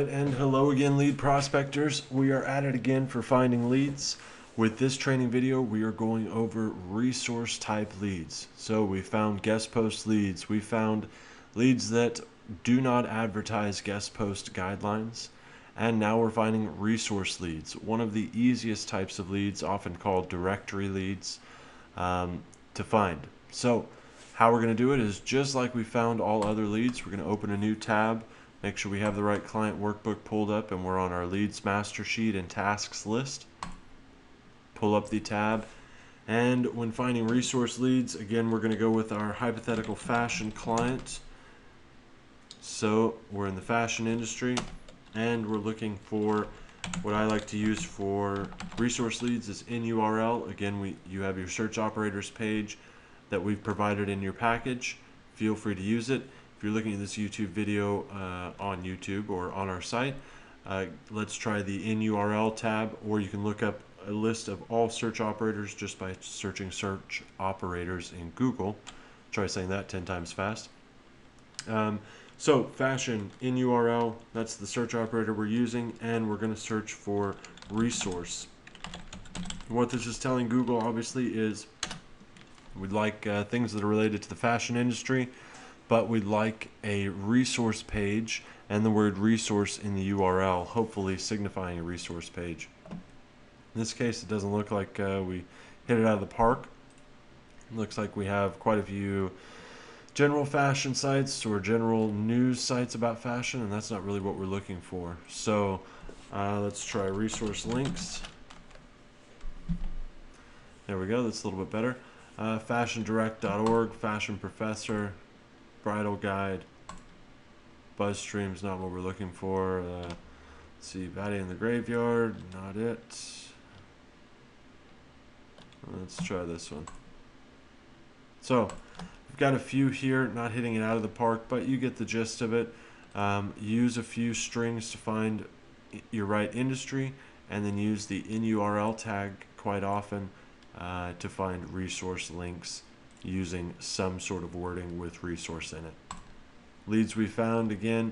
Alright, and hello again, lead prospectors. We are at it again for finding leads. With this training video, we are going over resource type leads. So we found guest post leads. We found leads that do not advertise guest post guidelines. And now we're finding resource leads, one of the easiest types of leads, often called directory leads, to find. So how we're going to do it is just like we found all other leads. We're going to open a new tab. Make sure we have the right client workbook pulled up and we're on our leads master sheet and tasks list. Pull up the tab, and when finding resource leads, again, we're going to go with our hypothetical fashion client. So we're in the fashion industry and we're looking for what I like to use for resource leads is in URL. Again, you have your search operators page that we've provided in your package. Feel free to use it. If you're looking at this YouTube video on YouTube or on our site, let's try the in URL tab, or you can look up a list of all search operators just by searching search operators in Google. Try saying that 10 times fast. So fashion in URL, that's the search operator we're using, and we're going to search for resource. What this is telling Google obviously is we'd like things that are related to the fashion industry, but we'd like a resource page and the word resource in the URL, hopefully signifying a resource page. In this case, it doesn't look like we hit it out of the park. It looks like we have quite a few general fashion sites or general news sites about fashion, and that's not really what we're looking for. So let's try resource links. There we go, that's a little bit better. Fashiondirect.org, Fashion Professor, Bridal Guide, BuzzStream's not what we're looking for. Let's see, Batty in the Graveyard, not it. Let's try this one. So we've got a few here, not hitting it out of the park, but you get the gist of it. Use a few strings to find your right industry, and then use the in URL tag quite often to find resource links using some sort of wording with resource in it. Leads we found, again,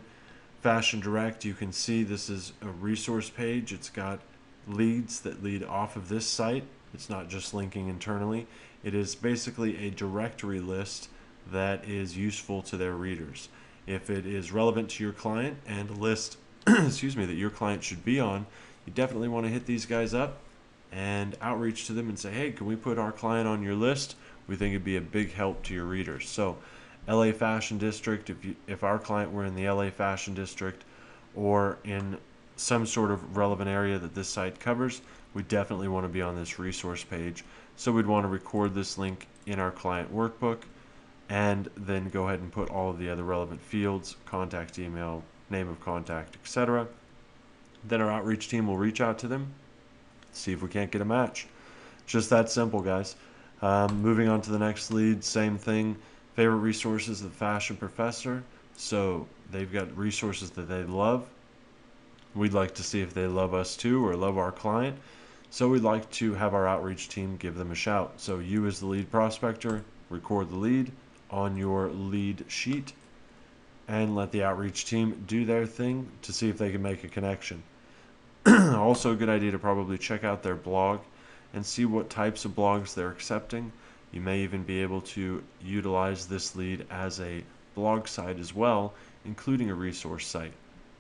Fashion Direct. You can see this is a resource page. It's got leads that lead off of this site. It's not just linking internally. It is basically a directory list that is useful to their readers. If it is relevant to your client and a list excuse me, that your client should be on, you definitely want to hit these guys up and outreach to them and say, hey, can we put our client on your list? We think it'd be a big help to your readers. So LA Fashion District, if our client were in the LA Fashion District or in some sort of relevant area that this site covers, we definitely want to be on this resource page. So we'd want to record this link in our client workbook and then go ahead and put all of the other relevant fields, contact email, name of contact, etc. Then our outreach team will reach out to them, see if we can't get a match. Just that simple, guys. Moving on to the next lead, same thing. Favorite resources of the Fashion Professor. So they've got resources that they love. We'd like to see if they love us too or love our client. So we'd like to have our outreach team give them a shout. So you as the lead prospector, record the lead on your lead sheet and let the outreach team do their thing to see if they can make a connection. Also a good idea to probably check out their blog and see what types of blogs they're accepting. You may even be able to utilize this lead as a blog site as well, including a resource site.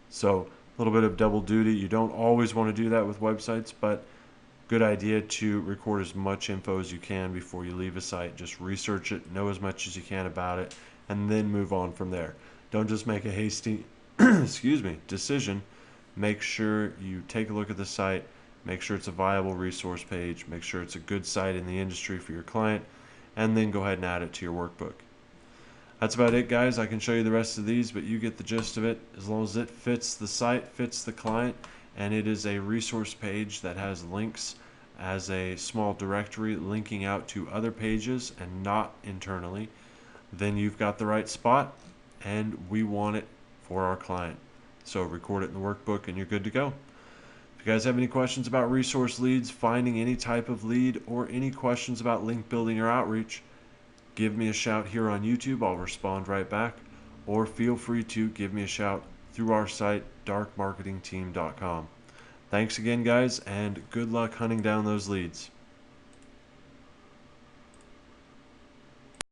So a little bit of double duty. You don't always want to do that with websites, but good idea to record as much info as you can before you leave a site. Just research it, know as much as you can about it, and then move on from there. Don't just make a hasty decision. Make sure you take a look at the site, make sure it's a viable resource page, make sure it's a good site in the industry for your client, and then go ahead and add it to your workbook. That's about it, guys. I can show you the rest of these, but you get the gist of it. As long as it fits the site, fits the client, and it is a resource page that has links as a small directory linking out to other pages and not internally, then you've got the right spot, and we want it for our client. So record it in the workbook and you're good to go. If you guys have any questions about resource leads, finding any type of lead, or any questions about link building or outreach, give me a shout here on YouTube. I'll respond right back. Or feel free to give me a shout through our site, darkmarketingteam.com. Thanks again, guys, and good luck hunting down those leads.